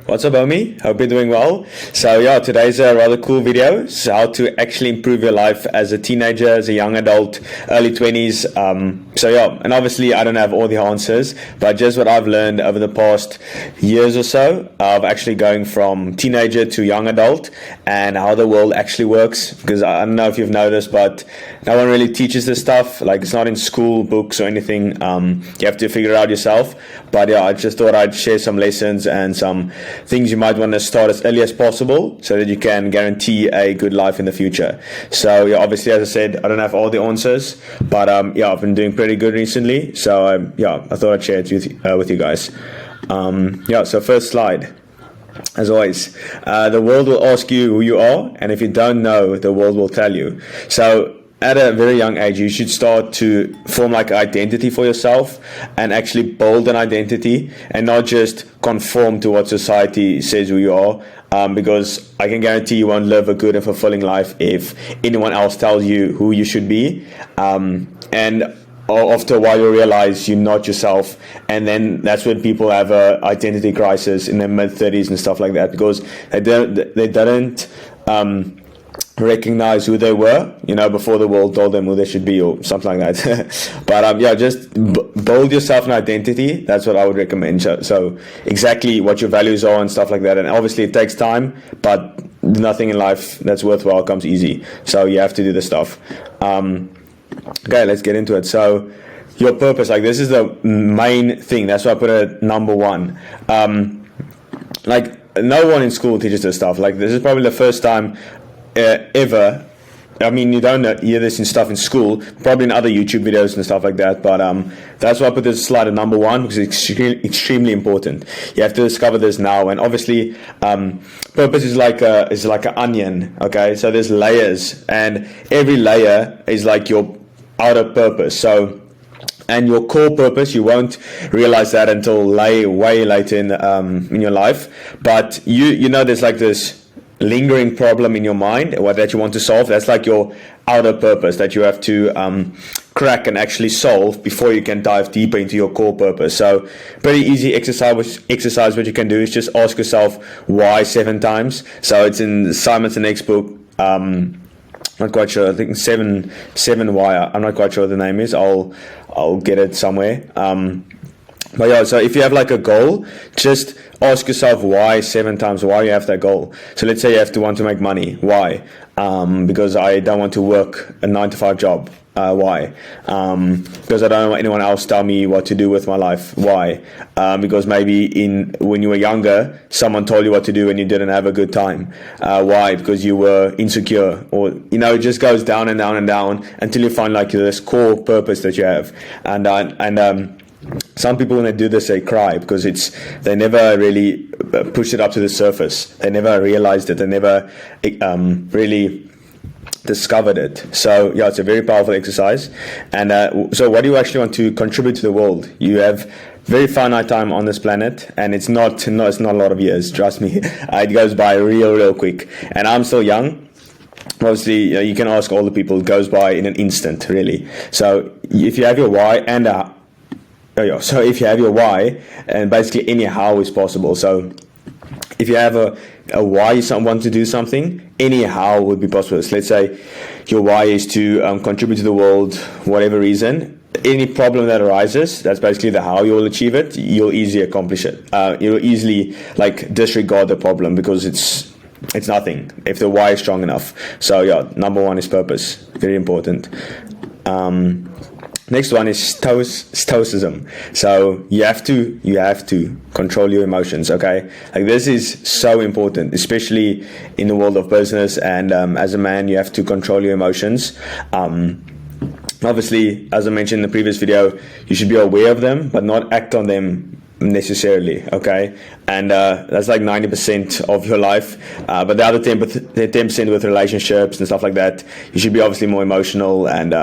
What's up, homie? Hope you're doing well. So yeah, today's a rather cool video. It's how to actually improve your life as a teenager, as a young adult, early 20s. So yeah, and obviously I don't have all the answers, but just what I've learned over the past years or so of actually going from teenager to young adult and how the world actually works. Because I don't know if you've noticed, but no one really teaches this stuff. Like, it's not in school books or anything. You have to figure it out yourself. But yeah, I just thought I'd share some lessons and some things you might want to start as early as possible so that you can guarantee a good life in the future. So yeah, obviously, as I said, I don't have all the answers, but yeah, I've been doing pretty good recently. So yeah, I thought I'd share it with you guys. Yeah, so first slide. As always, the world will ask you who you are, and if you don't know, the world will tell you. So at a very young age, you should start to form like an identity for yourself and actually build an identity and not just conform to what society says who you are. Because I can guarantee you won't live a good and fulfilling life if anyone else tells you who you should be. And after a while, you realize you're not yourself, and then that's when people have a identity crisis in their mid-30s and stuff like that, because they didn't recognize who they were, before the world told them who they should be or something like that. But yeah, just build yourself an identity. That's what I would recommend. So exactly what your values are and stuff like that. And obviously it takes time, but nothing in life that's worthwhile comes easy. So you have to do this stuff. Okay, let's get into it. So your purpose, like, this is the main thing. That's why I put it at number one. Like, no one in school teaches this stuff. Like, this is probably the first time ever. I mean, you don't hear this in stuff in school, probably in other YouTube videos and stuff like that, but that's why I put this slide at number one, because it's extremely important. You have to discover this now, and obviously purpose is like an onion, okay? So there's layers, and every layer is like your outer purpose. So, and your core purpose, you won't realize that until way later in your life, but there's like this lingering problem in your mind that you want to solve. That's like your outer purpose that you have to crack and actually solve before you can dive deeper into your core purpose. So pretty easy exercise what you can do is just ask yourself why 7 times. So it's in Simon Sinek's book, not quite sure, I think seven why, I'm not quite sure what the name is. I'll get it somewhere. But yeah, so if you have like a goal, just ask yourself why 7 times, why you have that goal. So let's say you want to make money. Why? Because I don't want to work a 9-to-5 job. Why? Because I don't want anyone else tell me what to do with my life. Why? Because maybe when you were younger, someone told you what to do and you didn't have a good time. Why? Because you were insecure, or it just goes down and down and down until you find like this core purpose that you have. And some people, when they do this, they cry because they never really pushed it up to the surface. They never realized it. They never really discovered it. So yeah, it's a very powerful exercise. And so what do you actually want to contribute to the world? You have very finite time on this planet, and it's not a lot of years, trust me. It goes by real quick, and I'm still young. Obviously, you can ask all the people. It goes by in an instant, really. So if you have your why so if you have your why, and basically any how is possible. So if you have a why you want to do something, any how would be possible. So let's say your why is to contribute to the world, whatever reason. Any problem that arises, that's basically the how you will achieve it. You'll easily accomplish it. You'll easily disregard the problem because it's nothing if the why is strong enough. So yeah, number one is purpose. Very important. Next one is stoicism. So you have to control your emotions, okay? Like, this is so important, especially in the world of business, and as a man, you have to control your emotions. Obviously, as I mentioned in the previous video, you should be aware of them, but not act on them necessarily, okay? And that's like 90% of your life, but the other 10% with relationships and stuff like that, you should be obviously more emotional and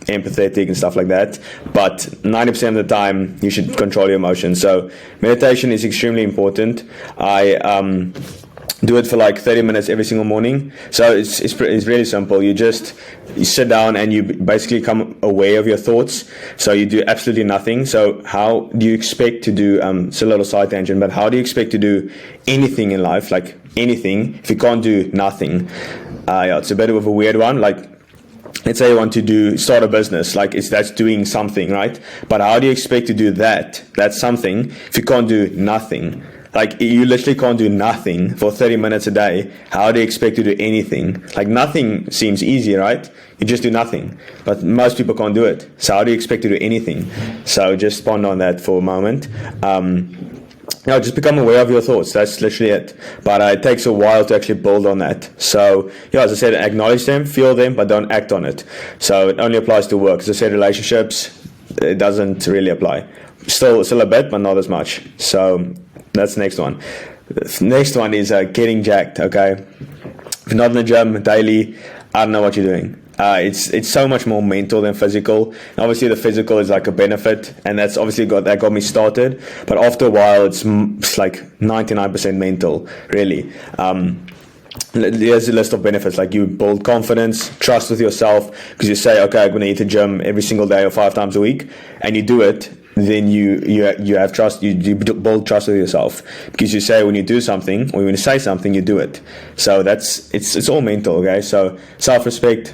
empathetic and stuff like that, but 90% of the time you should control your emotions. So meditation is extremely important. I do it for like 30 minutes every single morning. So it's really simple. You sit down and you basically become aware of your thoughts. So you do absolutely nothing. So how do you expect to do, it's a little side tangent, but how do you expect to do anything in life, like anything, if you can't do nothing? It's a bit of a weird one. Like, let's say you want to start a business, like that's doing something, right? But how do you expect to do that's something, if you can't do nothing? Like, you literally can't do nothing for 30 minutes a day. How do you expect to do anything? Like, nothing seems easy, right? You just do nothing. But most people can't do it. So how do you expect to do anything? So just ponder on that for a moment. Just become aware of your thoughts. That's literally it. But it takes a while to actually build on that. So, as I said, acknowledge them, feel them, but don't act on it. So it only applies to work. As I said, relationships, it doesn't really apply. Still a bit, but not as much. So that's the next one. The next one is getting jacked, okay? If you're not in the gym daily, I don't know what you're doing. It's so much more mental than physical. And obviously, the physical is like a benefit, and that's obviously that got me started. But after a while, it's like 99% mental, really. There's a list of benefits, like you build confidence, trust with yourself, because you say, okay, I'm going to hit the gym every single day or 5 times a week, and you do it. Then you have trust. You build trust with yourself, because you say when you do something or when you say something, you do it. So it's all mental, okay? So self-respect.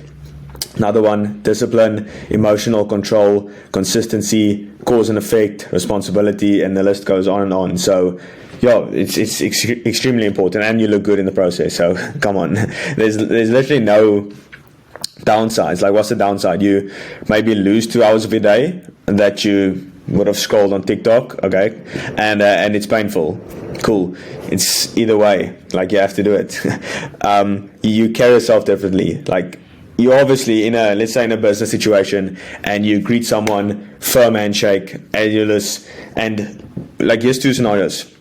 Another one, discipline, emotional control, consistency, cause and effect, responsibility, and the list goes on and on. So, it's extremely important, and you look good in the process. So, come on, there's literally no downsides. Like, what's the downside? You maybe lose 2 hours of your day that you would have scrolled on TikTok, okay, and it's painful. Cool. It's either way. Like, you have to do it. You carry yourself differently. Like, you're obviously let's say in a business situation, and you greet someone, firm handshake, and like, here's 2 scenarios.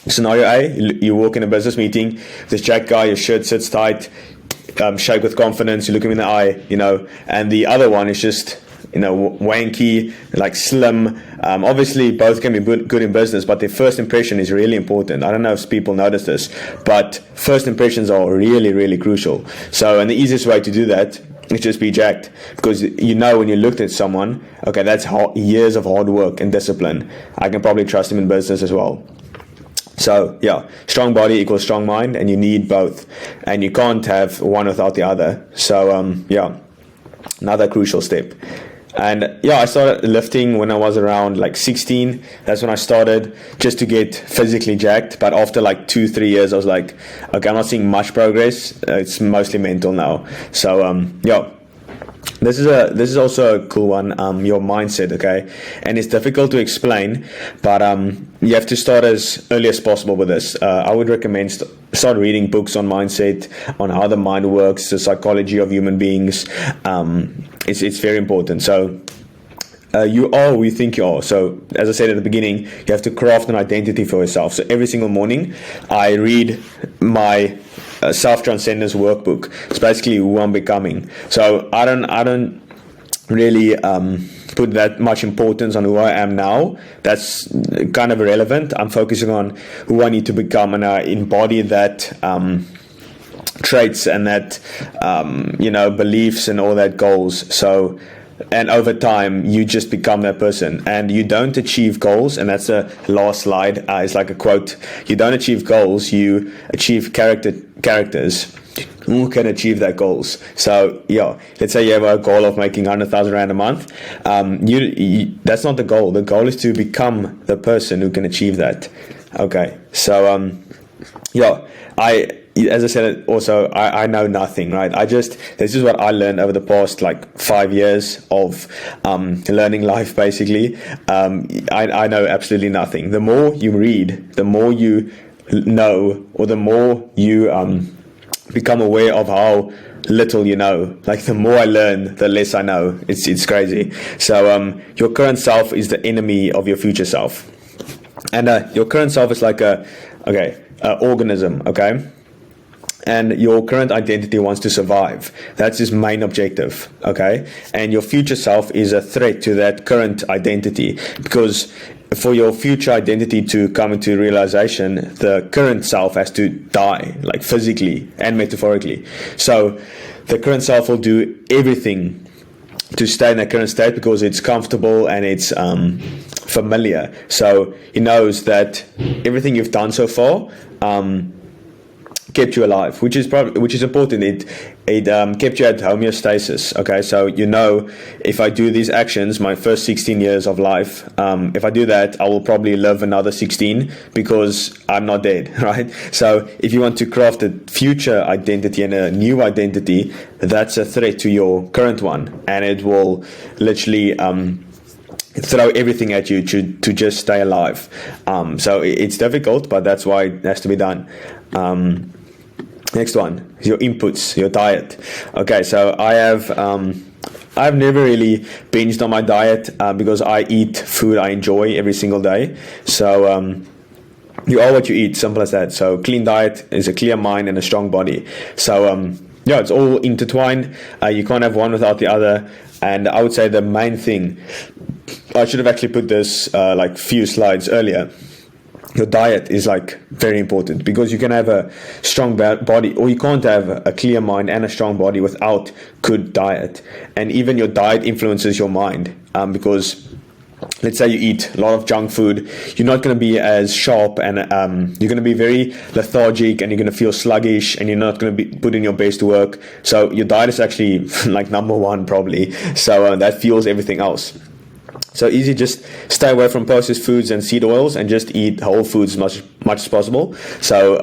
Scenario A, you walk in a business meeting, this jack guy, your shirt sits tight, shake with confidence, you look him in the eye, and the other one is just, wanky, like slim. Obviously, both can be good in business, but their first impression is really important. I don't know if people notice this, but first impressions are really, really crucial. So, and the easiest way to do that is just be jacked, because when you looked at someone, okay, that's years of hard work and discipline. I can probably trust him in business as well. So, strong body equals strong mind, and you need both, and you can't have one without the other. So, another crucial step. And I started lifting when I was around like 16. That's when I started, just to get physically jacked. But after like 2-3 years, I was like, okay, I'm not seeing much progress. It's mostly mental now. So this is also a cool one. Your mindset, okay, and it's difficult to explain, but you have to start as early as possible with this. I would recommend start reading books on mindset, on how the mind works, the psychology of human beings. It's very important. So you are who you think you are. So as I said at the beginning, you have to craft an identity for yourself. So every single morning, I read my self-transcendence workbook. It's basically who I'm becoming. So I don't really put that much importance on who I am now. That's kind of irrelevant. I'm focusing on who I need to become, and I embody that traits and that beliefs and all that goals. So, and over time, you just become that person, and you don't achieve goals. And that's the last slide. It's like a quote. You don't achieve goals. You achieve characters who can achieve that goals. So, let's say you have a goal of making 100,000 Rand a month. That's not the goal. The goal is to become the person who can achieve that. Okay. So, as I said, also, I know nothing, right? This is what I learned over the past like 5 years of learning life, basically. I know absolutely nothing. The more you read, the more you know, or the more you become aware of how little you know. Like, the more I learn, the less I know. It's crazy. So your current self is the enemy of your future self. And your current self is like a organism, okay? and your current identity wants to survive. That's his main objective, okay? And your future self is a threat to that current identity, because for your future identity to come into realization, the current self has to die, like physically and metaphorically. So the current self will do everything to stay in that current state because it's comfortable and it's familiar. So he knows that everything you've done so far kept you alive, which is important. It kept you at homeostasis. Okay, so if I do these actions, my first 16 years of life, if I do that, I will probably live another 16 because I'm not dead, right? So if you want to craft a future identity and a new identity, that's a threat to your current one, and it will literally throw everything at you to just stay alive. So it's difficult, but that's why it has to be done. Next one is your inputs, your diet. Okay, so I've never really binged on my diet because I eat food I enjoy every single day. So you are what you eat, simple as that. So clean diet is a clear mind and a strong body. So it's all intertwined. You can't have one without the other. And I would say the main thing, I should have actually put this like few slides earlier. Your diet is like very important, because you can have a strong body, or you can't have a clear mind and a strong body without good diet. And even your diet influences your mind, because let's say you eat a lot of junk food, you're not going to be as sharp, and you're going to be very lethargic, and you're going to feel sluggish, and you're not going to be put in your best work. So your diet is actually like number one probably. So that fuels everything else. So easy, just stay away from processed foods and seed oils, and just eat whole foods much as possible. So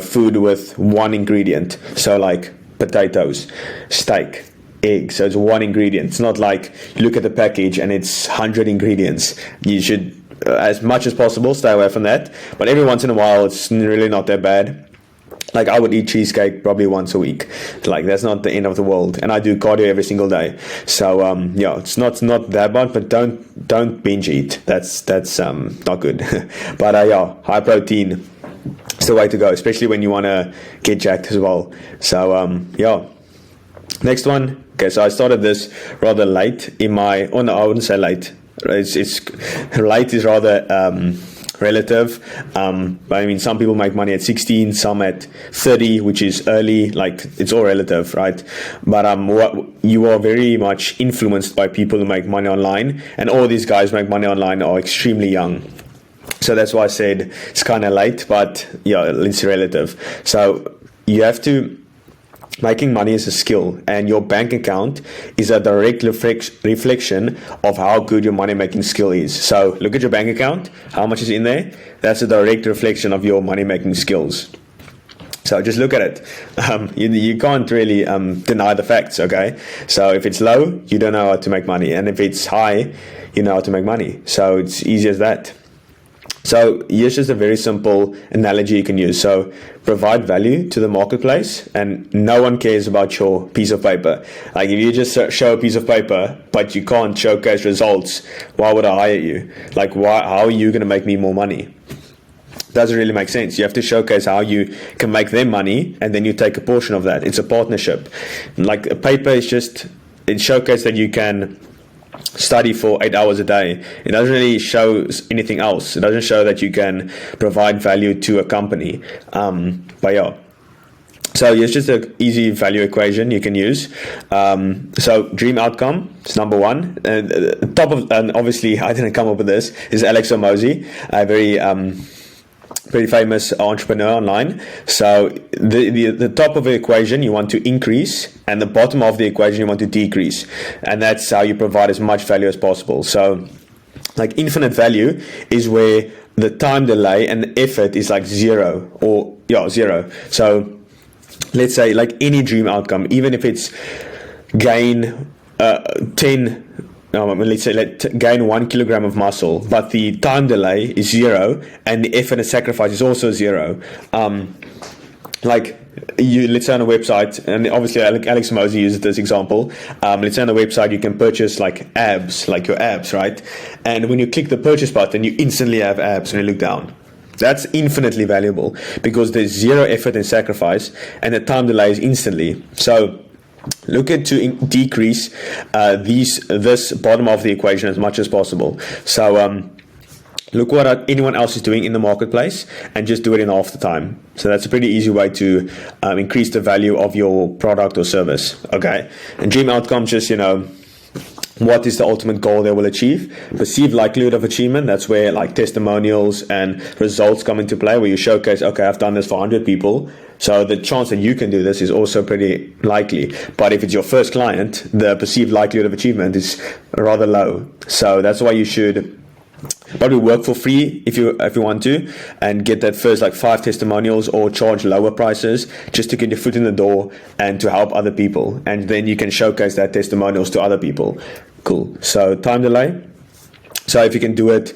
food with one ingredient. So like potatoes, steak, eggs. So it's one ingredient. It's not like you look at the package and it's 100 ingredients. You should, as much as possible, stay away from that. But every once in a while, it's really not that bad. Like I would eat cheesecake probably once a week. Like that's not the end of the world. And I do cardio every single day. So it's not that bad, but don't binge eat. That's not good. But high protein is the way to go, especially when you want to get jacked as well. So next one. Okay, so I started this rather late in my. Oh no, I wouldn't say late. It's late is rather relative. I mean, some people make money at 16, some at 30, which is early. Like it's all relative, right? But you are very much influenced by people who make money online, and all these guys make money online are extremely young. So that's why I said it's kind of late, but it's relative. So you have to. Making money is a skill, and your bank account is a direct reflection of how good your money making skill is. So look at your bank account, how much is in there. That's a direct reflection of your money making skills. So just look at it. You can't really deny the facts, okay? So if it's low, you don't know how to make money, and if it's high, you know how to make money. So it's easy as that. So here's just a very simple analogy you can use. So provide value to the marketplace, and no one cares about your piece of paper. Like if you just show a piece of paper, but you can't showcase results, why would I hire you? Like how are you going to make me more money? Doesn't really make sense. You have to showcase how you can make them money, and then you take a portion of that. It's a partnership. Like a paper is just, it showcases that you can study for 8 hours a day. It doesn't really show anything else. It doesn't show that you can provide value to a company. So it's just an easy value equation you can use. So dream outcome is number one. And obviously I didn't come up with this, is Alex Hormozi, a very famous entrepreneur online. So the top of the equation you want to increase, and the bottom of the equation you want to decrease, and that's how you provide as much value as possible. So like infinite value is where the time delay and effort is like zero. So let's say like any dream outcome, even if it's gain gain 1 kilogram of muscle, but the time delay is zero, and the effort and sacrifice is also zero. Let's say on a website, and obviously Alex Hormozi uses this example. Let's say on a website you can purchase like abs, like your abs, right? And when you click the purchase button, you instantly have abs when you look down. That's infinitely valuable because there's zero effort and sacrifice, and the time delay is instantly. So look at to decrease this bottom of the equation as much as possible. So look what anyone else is doing in the marketplace and just do it in half the time. So that's a pretty easy way to increase the value of your product or service. Okay, and dream outcome, just what is the ultimate goal they will achieve? Perceived likelihood of achievement, that's where like testimonials and results come into play, where you showcase, okay, I've done this for 100 people, so the chance that you can do this is also pretty likely. But if it's your first client, the perceived likelihood of achievement is rather low. So that's why you should probably work for free if you want to, and get that first like 5 testimonials, or charge lower prices just to get your foot in the door and to help other people, and then you can showcase that testimonials to other people. Cool. So time delay. So if you can do it,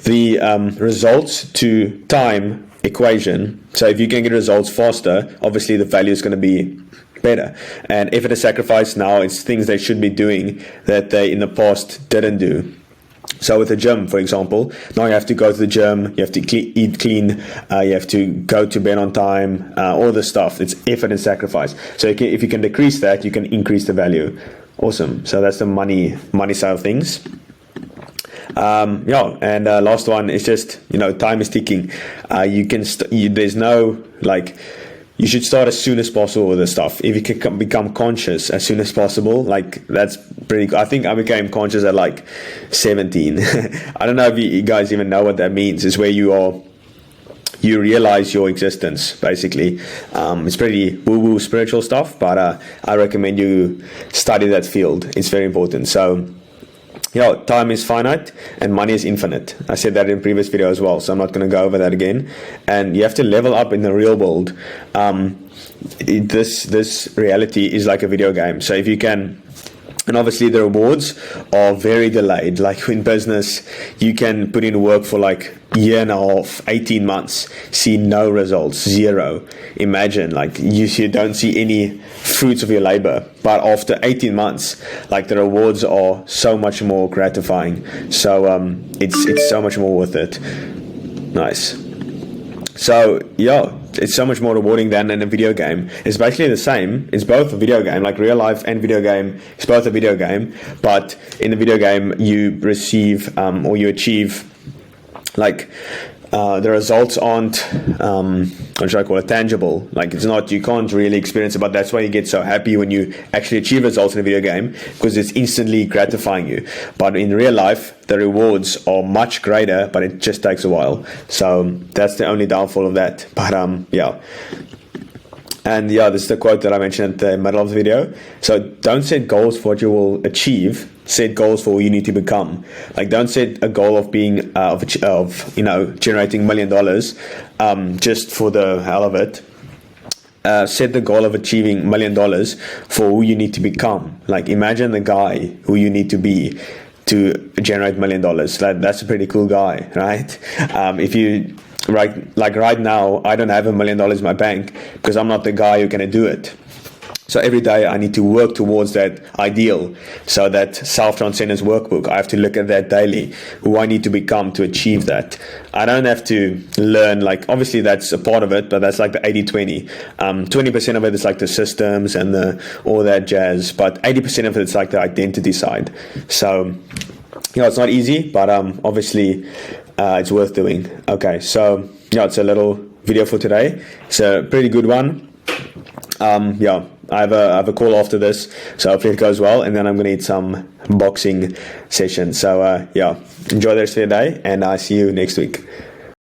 the results to time equation. So if you can get results faster, obviously the value is going to be better. And if it is sacrifice, now it's things they should be doing that they in the past didn't do. So with the gym, for example, now you have to go to the gym, you have to eat clean, you have to go to bed on time, all this stuff. It's effort and sacrifice. So if you can decrease that, you can increase the value. Awesome. So that's the money side of things. And last one is just, time is ticking. There's no you should start as soon as possible with this stuff. If you can become conscious as soon as possible, that's pretty good. I think I became conscious at 17. I don't know if you guys even know what that means. It's where you realize your existence, basically. It's pretty woo-woo spiritual stuff, but I recommend you study that field. It's very important. So, time is finite and money is infinite. I said that in a previous video as well, so I'm not going to go over that again. And you have to level up in the real world. This reality is like a video game. So if you can, and obviously the rewards are very delayed. Like in business, you can put in work for year and a half, 18 months, see no results, zero. Imagine you don't see any fruits of your labor, but after 18 months, the rewards are so much more gratifying. So it's so much more worth it. Nice. So it's so much more rewarding than in a video game. It's basically the same. It's both a video game, like real life and video game. It's both a video game, but in the video game you receive or you achieve the results aren't what should I call it, tangible. It's not, you can't really experience it, but that's why you get so happy when you actually achieve results in a video game, because it's instantly gratifying you. But in real life, the rewards are much greater, but it just takes a while. So that's the only downfall of that. But and this is the quote that I mentioned at the middle of the video. So don't set goals for what you will achieve. Set goals for who you need to become. Don't set a goal of being generating $1 million just for the hell of it. Set the goal of achieving $1 million for who you need to become. Imagine the guy who you need to be to generate $1 million. That's a pretty cool guy, right? If you right now, I don't have $1 million in my bank because I'm not the guy who can do it. So every day I need to work towards that ideal. So that self-transcendence workbook, I have to look at that daily, who I need to become to achieve that. I don't have to learn, obviously that's a part of it, but that's the 80-20. 20% of it is the systems and all that jazz, but 80% of it is the identity side. So, it's not easy, but obviously it's worth doing. Okay, so it's a little video for today. It's a pretty good one. I have a call after this, so hopefully it goes well, and then I'm going to eat some boxing session. So enjoy the rest of your day, and I'll see you next week.